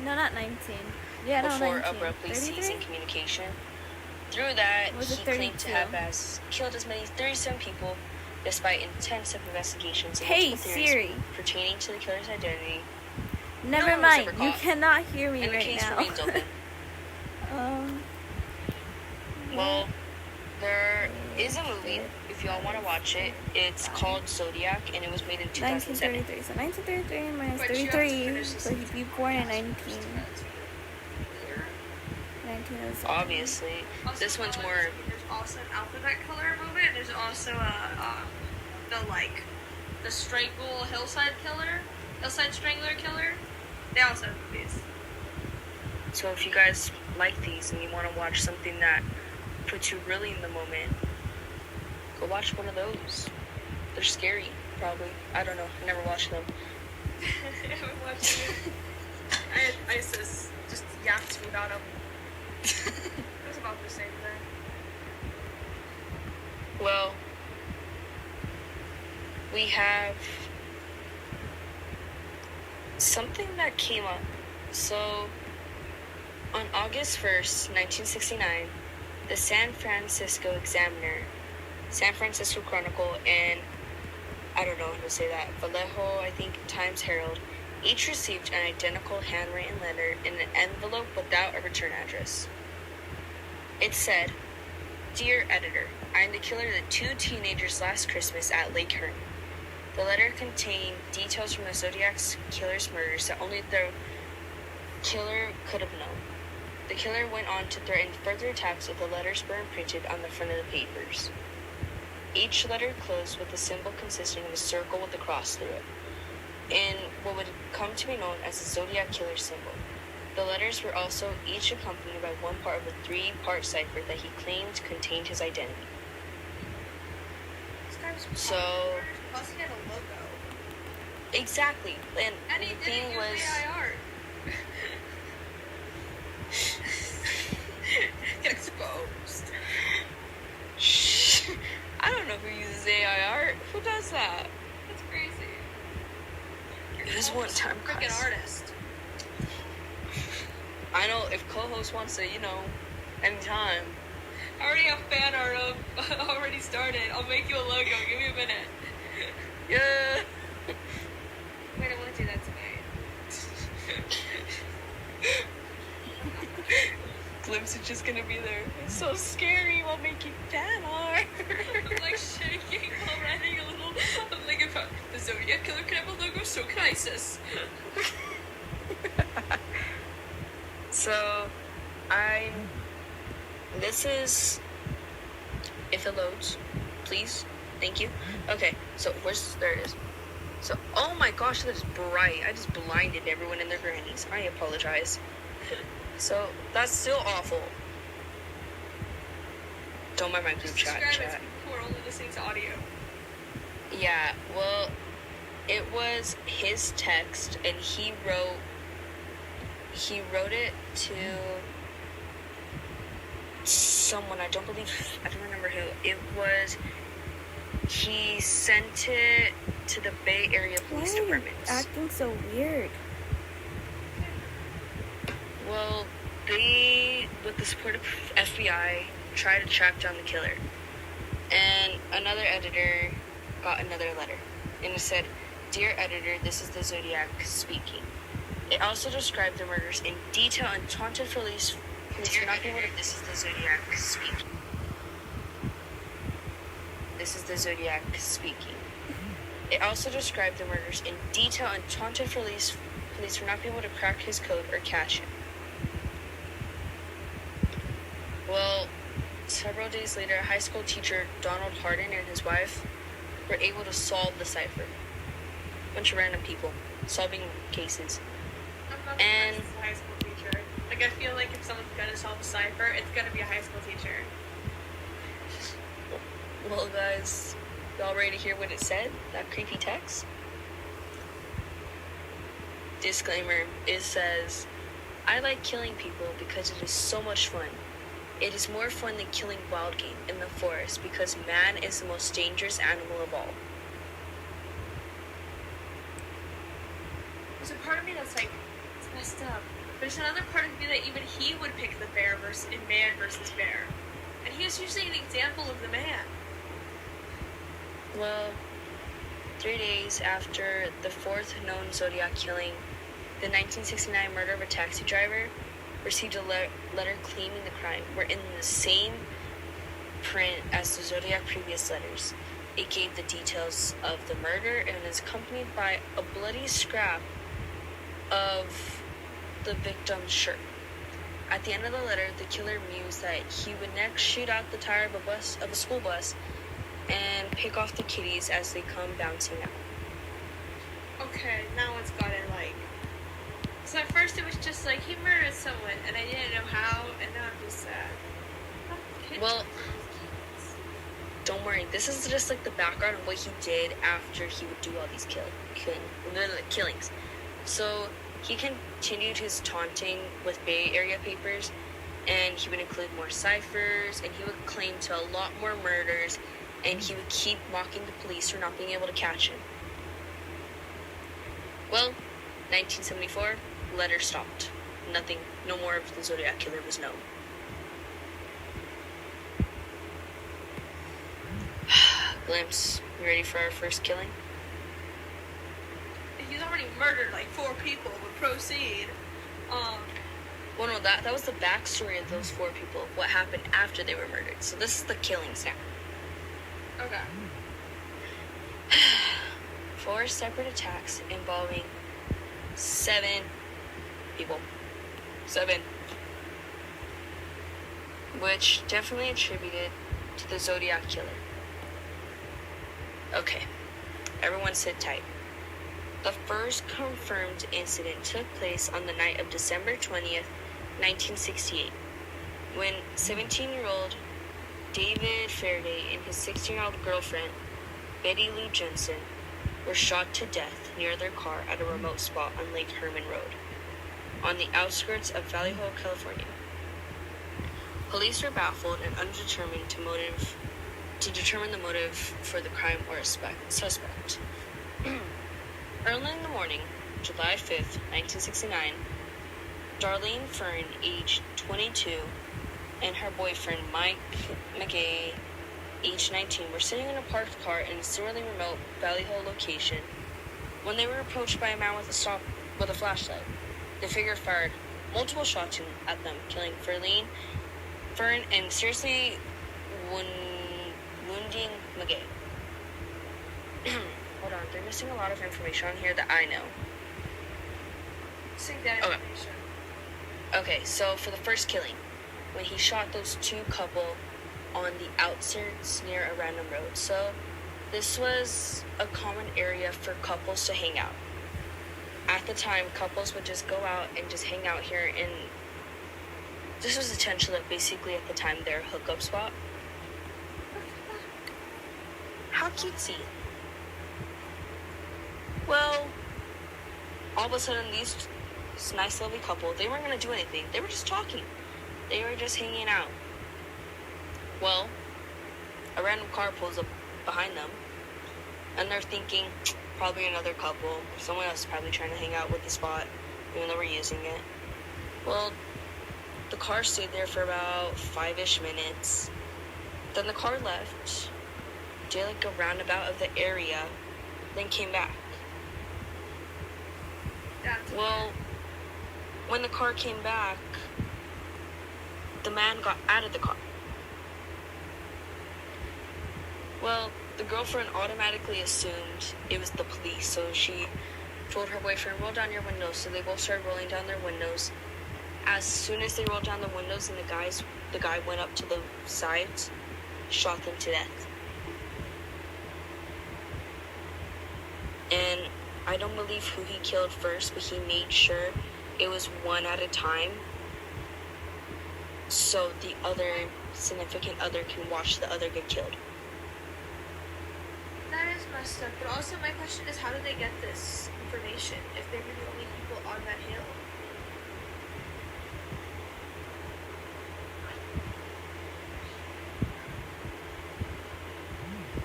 No, not 19. Yeah, no, before 19. abruptly 33? ceasing communication. Through that, Was it he claimed to 32? have killed as many as 37 people despite intensive investigations and Hey, multiple theories Siri. pertaining to the killer's identity. Never No one was mind. ever You caught. cannot hear me And the right case now. remains open. um. Well, there is a movie, if y'all want to watch it. It's called Zodiac, and it was made in 2007. 1933. So 1933 minus But you have to 33. finish this So he'd be born in 19. Later. 1907. Obviously, Also, this one's knowledge, more. There's also an alphabet killer movie, and there's also the strangle hillside strangler killer. They also have movies. So if you guys like these and you want to watch something that puts you really in the moment, go watch one of those. They're scary, probably. I don't know. I never watched them. I haven't watched it. I had ISIS just yapped me about them. It was about the same thing. Well, we have something that came up. So, on August 1st, 1969, the San Francisco Examiner, San Francisco Chronicle, and I don't know how to say that, Vallejo, I think, Times Herald, each received an identical handwritten letter in an envelope without a return address. It said, "Dear editor, I am the killer of the 2 teenagers last Christmas at Lake Hearn." The letter contained details from the Zodiac killer's murders that only the killer could have known. The killer went on to threaten further attacks if the letters were imprinted on the front of the papers. Each letter closed with a symbol consisting of a circle with a cross through it, in what would come to be known as the Zodiac Killer symbol. The letters were also each accompanied by one part of a 3-part cipher that he claimed contained his identity. This guy was So- plus he had a logo. Exactly, and And he the didn't thing use was, AI art. Get exposed. shh, I don't know who uses AI art. Who does that? That's crazy. It was one time, Freaking guys. artist. I know if co-host wants to, anytime. I already have fan art up. Already started. I'll make you a logo. Give me a minute. Yeah. Wait, I want to do that tonight. Glimpse is just gonna be there. It's so scary while making fan art. I'm like shaking already a little. I'm like, if the Zodiac Killer can have a logo, so can ISIS. So, this is, if it loads, please, thank you. Okay, so there it is. So, oh my gosh, that is bright. I just blinded everyone in their grannies. I apologize. So, that's still awful. Don't mind my group chat. Describe it to people who are only listening to audio. Yeah, well, it was his text, and he wrote it to someone, I don't remember who. He sent it to the Bay Area Why Police are you Department. acting so weird? Well, they, with the support of FBI, tried to track down the killer. And another editor got another letter. And it said, "Dear editor, this is the Zodiac speaking. It also described the murders in detail and taunted police for not being able to... This is the Zodiac speaking. This is the Zodiac speaking. It also described the murders in detail and taunted police for not being able to crack his code or catch him. Well, several days later, high school teacher Donald Hardin and his wife were able to solve the cipher. A bunch of random people solving cases. I'm not And- surprised it's a high school teacher. Like, I feel like if someone's gonna solve a cipher, it's gonna be a high school teacher. Well, guys, y'all ready to hear what it said? That creepy text? Disclaimer, it says, I like killing people because it is so much fun. It is more fun than killing wild game in the forest because man is the most dangerous animal of all. There's a part of me that's like, it's messed up. There's another part of me that even he would pick the bear in man versus bear. And he is usually an example of the man. Well, 3 days after the fourth known Zodiac killing, the 1969 murder of a taxi driver received a letter claiming the crime were in the same print as the Zodiac previous letters. It gave the details of the murder and is accompanied by a bloody scrap of the victim's shirt. At the end of the letter, the killer mused that he would next shoot out the tire of a school bus and pick off the kitties as they come bouncing out. Okay, now it's got it like. So at first it was just like he murdered someone and I didn't know how, and now I'm just sad. Well, don't worry, this is just like the background of what he did after he would do all these killings. So he continued his taunting with Bay Area papers, and he would include more ciphers, and he would claim to a lot more murders, and he would keep mocking the police for not being able to catch him. Well, 1974, letter stopped. Nothing, no more of the Zodiac Killer was known. Glimpse, you ready for our first killing? He's already murdered like 4 people, but proceed. Well, no, that was the backstory of those 4 people, what happened after they were murdered. So this is the killings now. Okay. 4 separate attacks involving 7 people. 7. Which definitely attributed to the Zodiac Killer. Okay, everyone sit tight. The first confirmed incident took place on the night of December 20th, 1968, when 17-year-old David Faraday and his 16-year-old girlfriend, Betty Lou Jensen, were shot to death near their car at a remote spot on Lake Herman Road, on the outskirts of Valley Hole, California. Police were baffled and undetermined to determine the motive for the crime or a suspect. Early in the morning, July 5th, 1969, Darlene Fern, aged 22, and her boyfriend, Mike McGay, aged 19, were sitting in a parked car in a similarly remote Valley Hole location when they were approached by a man with a flashlight. The figure fired multiple shots at them, killing Fern, and seriously wounding McGay. Hold on, they're missing a lot of information on here that I know. Sing that Okay. information. Okay, so for the first killing, when he shot those 2 couple on the outskirts near a random road. So this was a common area for couples to hang out. At the time, couples would just go out and just hang out here, and this was essentially basically at the time their hookup spot. How cutesy. Well, all of a sudden, this nice, lovely couple, they weren't going to do anything. They were just talking. They were just hanging out. Well, a random car pulls up behind them, and they're thinking, probably another couple. Someone else is probably trying to hang out with the spot, even though we're using it. Well, the car stayed there for about 5-ish minutes. Then the car left, did like a roundabout of the area, then came back. That's Well, when the car came back, the man got out of the car. Well, the girlfriend automatically assumed it was the police, so she told her boyfriend, roll down your windows. So they both started rolling down their windows. As soon as they rolled down the windows and the guy went up to the sides, shot them to death. And I don't believe who he killed first, but he made sure it was one at a time, so the other significant other can watch the other get killed. That is messed up. But also, my question is, how did they get this information if they were the only people on that hill?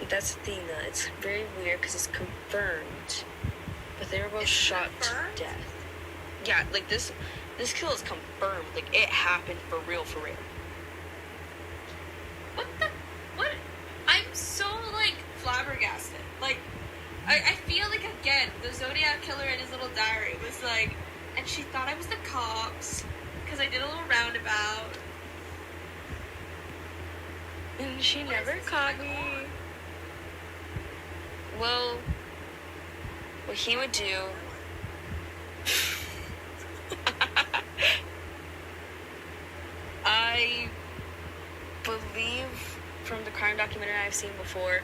That's the thing, though. It's very weird because it's confirmed, but they were both It's shot confirmed? to death. Yeah, like this kill is confirmed. Like, it happened for real, for real. What the? What? I'm so, like, flabbergasted. Like, I feel like, again, the Zodiac Killer in his little diary was like, and she thought I was the cops because I did a little roundabout. And she What never is this caught going me. on? Well, what he would do... I believe from the crime documentary I've seen before,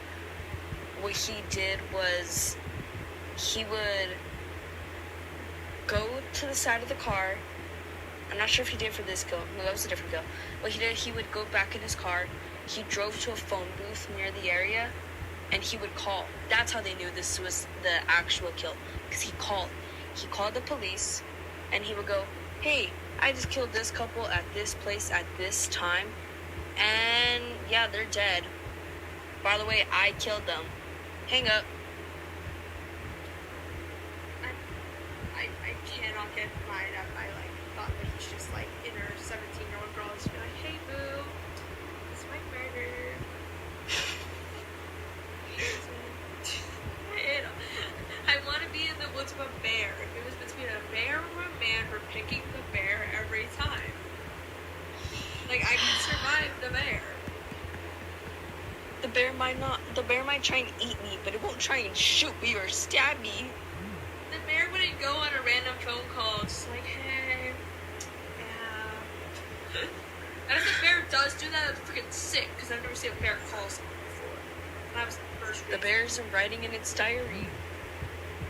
what he did was he would go to the side of the car. I'm not sure if he did for this kill. No, that was a different kill. What he did, he would go back in his car. He drove to a phone booth near the area, and he would call. That's how they knew this was the actual kill, because he called. He called the police, and he would go, hey, I just killed this couple at this place at this time, and yeah, they're dead. By the way, I killed them. Hang up. I cannot get mad at my, like, thought that he's just, like, inner 17-year-old girl is be like, hey, boo, it's my murder. I want to be in the woods with a bear. If it was between a bear or a man, we're picking the bear every time. Like, I can survive the bear. The bear might try and eat me, but it won't try and shoot me or stab me. The bear wouldn't go on a random phone call, just like, hey, yeah. And if the bear does do that, it's freaking sick, because I've never seen a bear call someone before. And that was the first The bear's writing in its diary.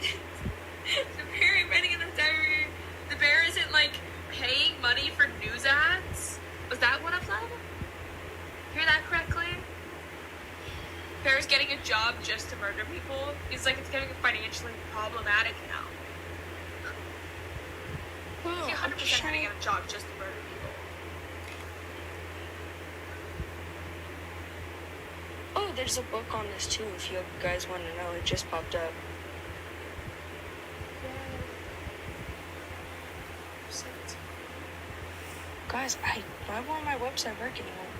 The bear ain't writing in the diary. The bear isn't, like, paying money for news ads. Was that one of them? Hear that correctly? Bear's getting a job just to murder people. It's like it's getting financially problematic now. Well, He I'm 100% just had to trying. get a job just to murder people. Oh, there's a book on this too. If you guys want to know, it just popped up. Guys, why won't my website work anymore?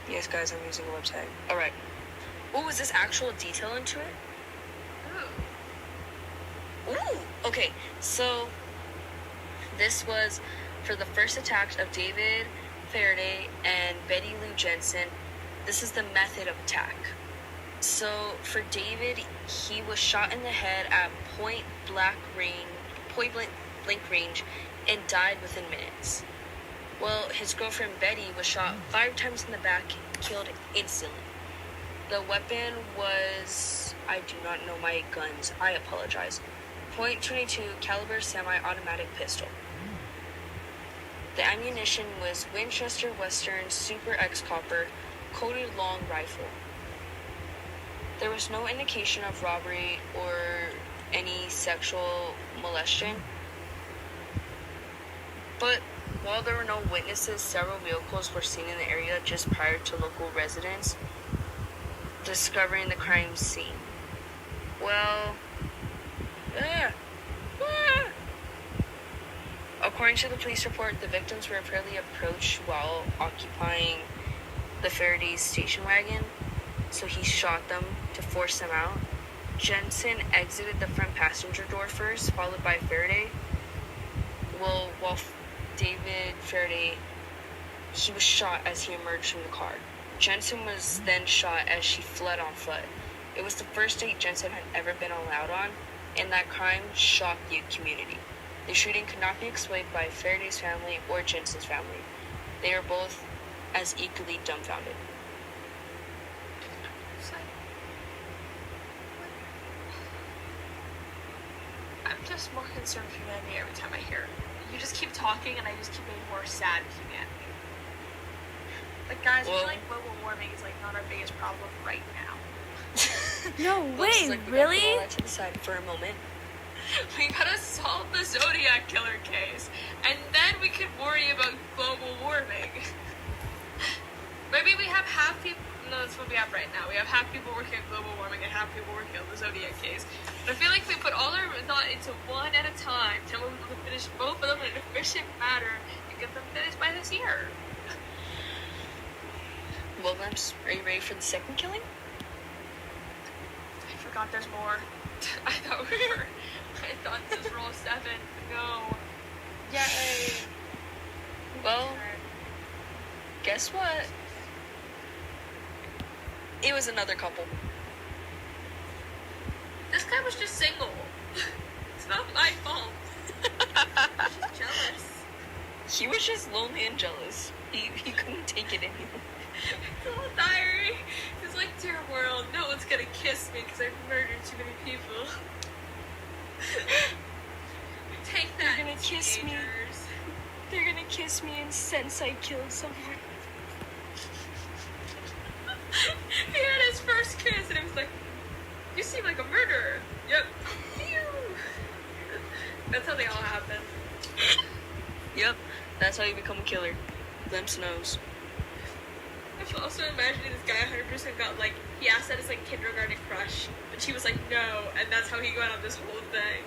Yes, guys, I'm using a website. All right. Oh, is this actual detail into it? Ooh. Ooh. Okay, so this was for the first attacks of David Faraday and Betty Lou Jensen. This is the method of attack. So for David, he was shot in the head at point blank range and died within minutes. Well, his girlfriend Betty was shot 5 times in the back, killed instantly. The weapon was, I do not know my guns, I apologize, .22 caliber semi-automatic pistol. The ammunition was Winchester Western Super X Copper coated long rifle. There was no indication of robbery or any sexual molestation. But while there were no witnesses, several vehicles were seen in the area just prior to local residents discovering the crime scene. Well, according to the police report, the victims were apparently approached while occupying the Faraday's station wagon, so he shot them to force them out. Jensen exited the front passenger door first, followed by Faraday. Well, David Faraday, he was shot as he emerged from the car. Jensen was then shot as she fled on foot. It was the first date Jensen had ever been allowed on, and that crime shocked the community. The shooting could not be explained by Faraday's family or Jensen's family. They are both as equally dumbfounded. I'm just more concerned for humanity every time I hear it. You just keep talking and I just keep getting more sad with humanity. Like, guys, I feel like global warming is, like, not our biggest problem right now. No way, Like, we really? gotta put all that to the side for a moment. We gotta solve the Zodiac Killer case, and then we can worry about global warming. Maybe we have half people. No, that's what we have right now. We have half people working on global warming and half people working on the Zodiac case. But I feel like if we put all our thought into one at a time, then we'll be able to finish both of them in an efficient manner and get them finished by this year. Well, Lamps, are you ready for the second killing? I forgot there's more. I thought this was roll 7. No. Yay. Well, guess what? It was another couple. This guy was just single. It's not my fault. She's jealous. He was just lonely and jealous. He couldn't take it anymore. Little diary. He's like, dear world, no one's gonna kiss me because I've murdered too many people. Take that, They're gonna kiss me. teenagers. They're gonna kiss me and sense I killed someone. He had his first kiss and it was like, you seem like a murderer. Yep. Phew. That's how they all happen. Yep, that's how you become a killer. Glimpse knows. I can also imagine this guy 100% got, like, he asked at his, like, kindergarten crush, but she was like, no, and that's how he went on this whole thing.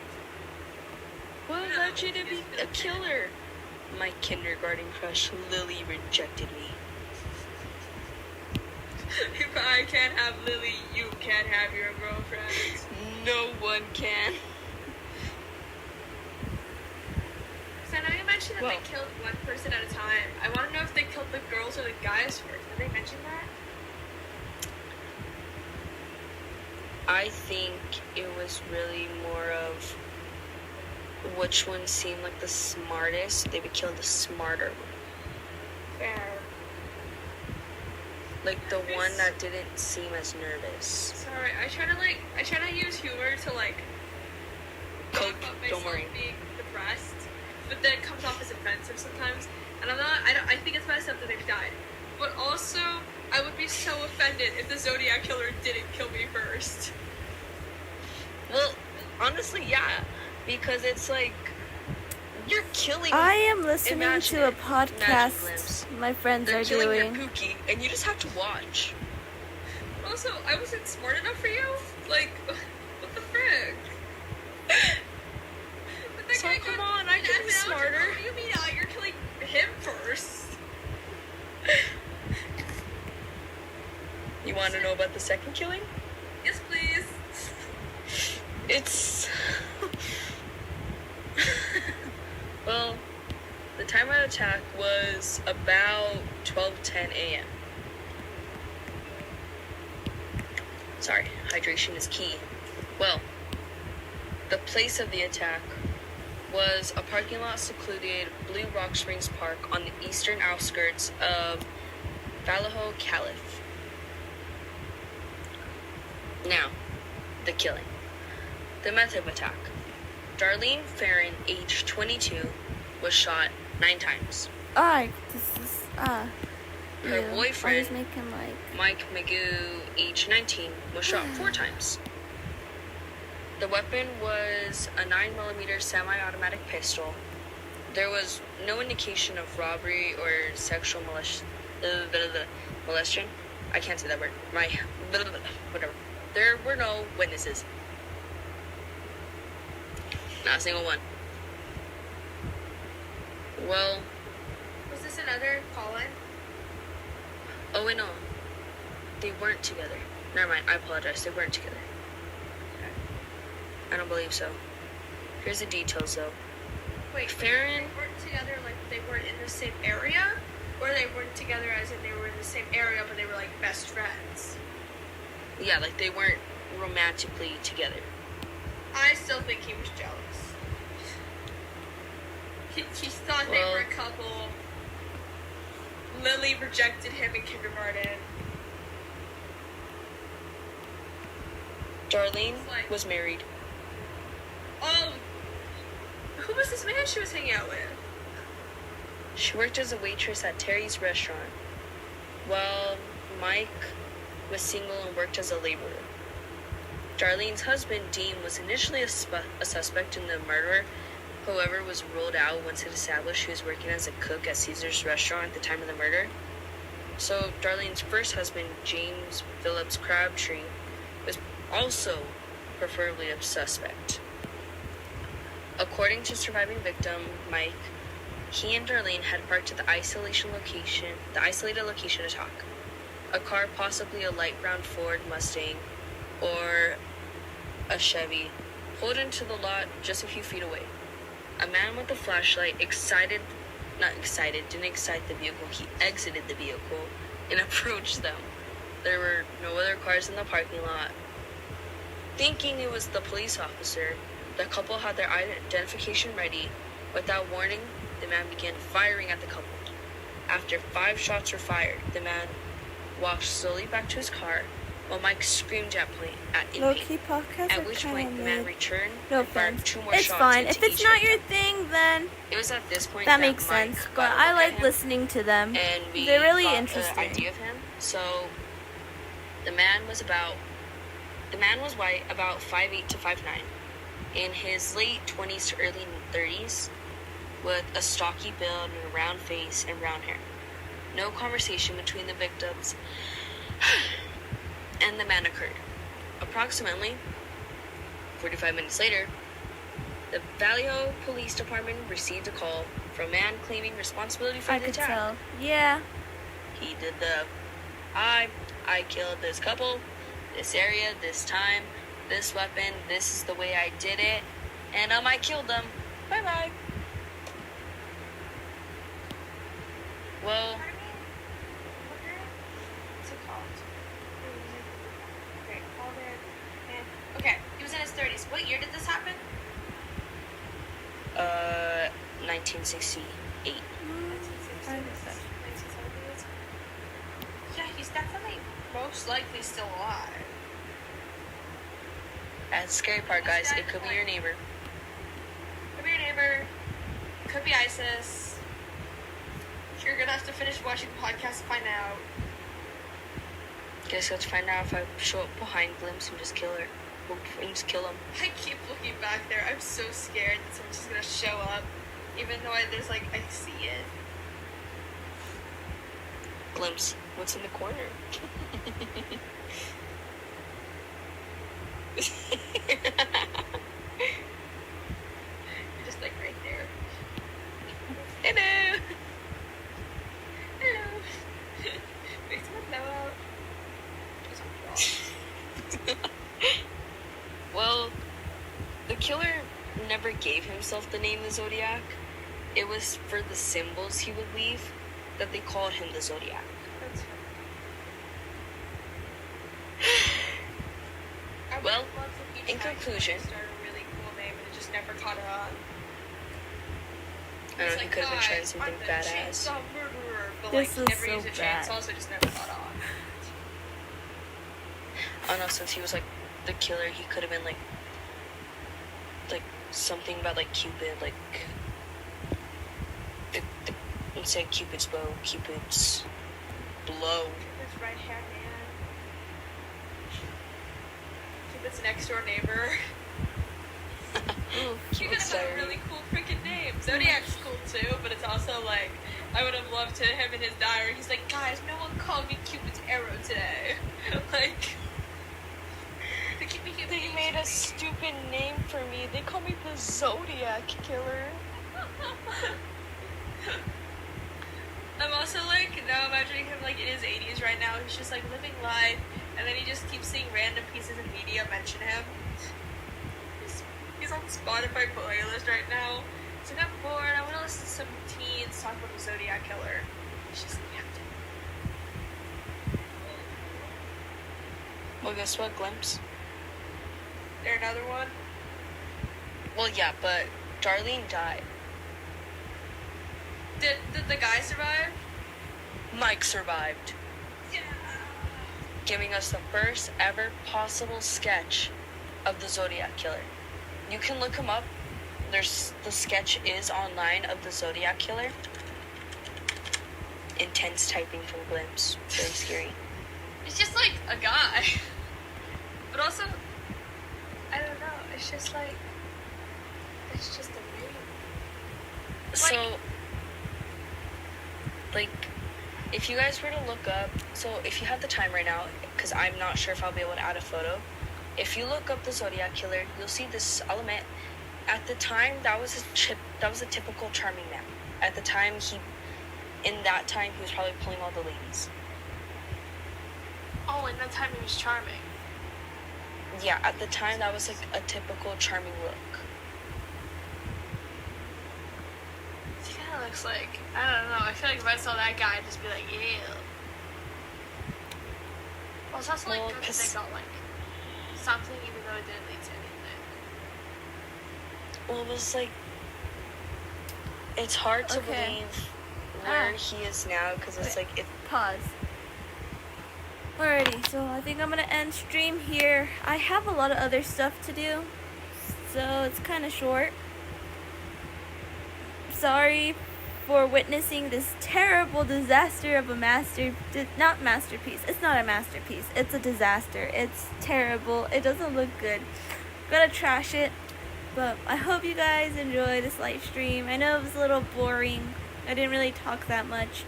What led you to be a killer? My kindergarten crush, Lily, rejected me. If I can't have Lily, you can't have your girlfriend. No one can. So I know you mentioned that Well, they killed one person at a time. I want to know if they killed the girls or the guys first. Did they mention that? I think it was really more of which one seemed like the smartest. They would kill the smarter one. Fair. Like the one that didn't seem as nervous. Sorry, I try to use humor to, like, Cope, talk about don't myself worry. being depressed, but then it comes off as offensive sometimes. And I think it's messed up that they've died. But also, I would be so offended if the Zodiac Killer didn't kill me first. Well, honestly, yeah. Because it's like, you're killing... I am listening Imagine to a it. Imagine podcast Glimpse. my friends They're are killing doing. your Pookie, and you just have to watch. Also, I wasn't smart enough for you? Like, what the frick? But that So guy come got on, I an can be F in algebra. smarter. What do you mean you're killing him first? You want to know about the second killing? Yes, please. It's... Well, the time of attack was about 12:10 a.m. Sorry, hydration is key. Well, the place of the attack was a parking lot secluded Blue Rock Springs Park on the eastern outskirts of Vallejo, Calif. Now, the killing. The method of attack. Darlene Farron, age 22, was shot 9 times. Alright, this is, Her I boyfriend, was making, like, Mike Magoo, age 19, was shot 4 times. The weapon was a 9mm semi-automatic pistol. There was no indication of robbery or sexual molestation. I can't say that word. Whatever. There were no witnesses. Not a single one. Well, Was this another call-in? oh wait, no. They weren't together. Never mind, I apologize. They weren't together. I don't believe so. Here's the details, though. wait. Farron. They weren't together, like they weren't in the same area, or they weren't together as in they were in the same area, but they were like best friends. Yeah, like they weren't romantically together. I still think he was jealous. He thought they were a couple. Lily rejected him in kindergarten. Darlene was married. Oh, who was this man she was hanging out with? She worked as a waitress at Terry's restaurant, while Mike was single and worked as a laborer. Darlene's husband, Dean, was initially a suspect in the murder, however, was ruled out once it established he was working as a cook at Caesar's restaurant at the time of the murder. So Darlene's first husband, James Phillips Crabtree, was also preferably a suspect. According to surviving victim, Mike, he and Darlene had parked at the isolated location to talk. A car, possibly a light brown Ford Mustang or a Chevy, pulled into the lot just a few feet away. A man with a flashlight didn't excite the vehicle. He exited the vehicle and approached them. There were no other cars in the parking lot. Thinking it was the police officer, the couple had their identification ready. Without warning, the man began firing at the couple. After 5 shots were fired, the man walked slowly back to his car while Mike screamed at in Low-key pain. podcasts At are which kinda point, the man mid. returned No and fired offense. 2 more It's shots fine. into If it's each not of your them. thing, then It was at this point that makes Mike sense. got But a I look at like him, listening to them. and we They're really got interesting. an idea of him. So the man was white, about 5'8" to 5'9", in his late 20s to early 30s, with a stocky build and a round face and brown hair. No conversation between the victims and the man occurred. Approximately 45 minutes later, the Vallejo Police Department received a call from a man claiming responsibility for I the could attack. tell. Yeah. He did I killed this couple, this area, this time, this weapon, this is the way I did it, and I killed them. Bye-bye. Well, What's it called? Okay, called it. Okay, he was in his 30s. What year did this happen? 1968. 1970s. Yeah, he's definitely most likely still alive. That's the scary part, guys. It could be your neighbor. Could be your neighbor. Could be ISIS. You're gonna have to finish watching the podcast to find out. Guess let's find out if I show up behind Glimpse and just kill her. And just kill him. I keep looking back there. I'm so scared that someone's just gonna show up, even though there's like I see it. Glimpse. What's in the corner? You're just like right there. Hello. Hello. Wait, someone blow out. Well, the killer never gave himself the name the Zodiac. It was for the symbols he would leave that they called him the Zodiac. That's fine. Well, in conclusion, Started a really cool name and it just never caught on. I don't know, he could have been trying something I'm the badass. chainsaw murderer, but This like is never so used a bad. chainsaw, so it just never caught on. I don't know, since he was like the killer, he could have been like something about like Cupid, like the instead of Cupid's bow, Cupid's blow. Cupid's right hand man. Cupid's next door neighbor. Ooh. You could have a really cool freaking name. Zodiac's cool too, but it's also like I would have loved to him in his diary. He's like, guys, no one called me Cupid's arrow today. Like, they keep me Cupid. They made a stupid name for me. They call me the Zodiac Killer. I'm also like now imagining him like in his 80s right now. He's just like living life, and then he just keeps seeing random pieces of media mention him. He's on Spotify playlist right now. It's like, I'm bored. I want to listen to some teens talk about the Zodiac Killer. It's just like, Well, guess what, Glimpse? there another one? Well, yeah, but Darlene died. Did the guy survive? Mike survived, Yeah. giving us the first ever possible sketch of the Zodiac Killer. You can look him up. The sketch is online of the Zodiac Killer. Intense typing from Glimpse. Very scary. It's just like a guy. But also, I don't know. It's just like, it's just a name. So, like, if you guys were to look up, so if you have the time right now, because I'm not sure if I'll be able to add a photo, if you look up the Zodiac Killer, you'll see this element. At the time, that was a typical charming man. At the time, in that time, he was probably pulling all the ladies. Oh, in that time he was charming. Yeah, at the time, that was like a typical charming look. He kind of looks like, I don't know. I feel like if I saw that guy, I'd just be like, yeah. Well, it's also like Well, good that 'cause- they got like something, even though it didn't lead to anything. Well, it was like, it's hard to Okay. believe where Ah. he is now, because it's Wait. like, Pause. Alrighty, so I think I'm gonna end stream here. I have a lot of other stuff to do, so it's kind of short. Sorry for witnessing this terrible disaster of a not masterpiece. It's not a masterpiece. It's a disaster. It's terrible. It doesn't look good. Gonna trash it, but I hope you guys enjoy this live stream. I know it was a little boring. I didn't really talk that much.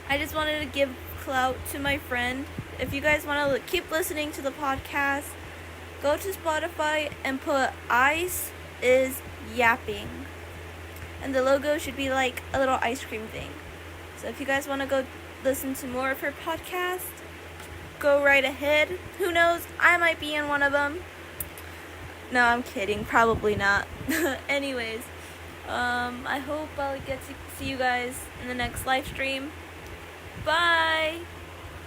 I just wanted to give clout to my friend. If you guys want to keep listening to the podcast, go to Spotify and put Ice is Yapping. And the logo should be like a little ice cream thing. So if you guys want to go listen to more of her podcast, go right ahead. Who knows? I might be in one of them. No, I'm kidding. Probably not. Anyways, I hope I'll get to see you guys in the next live stream. Bye!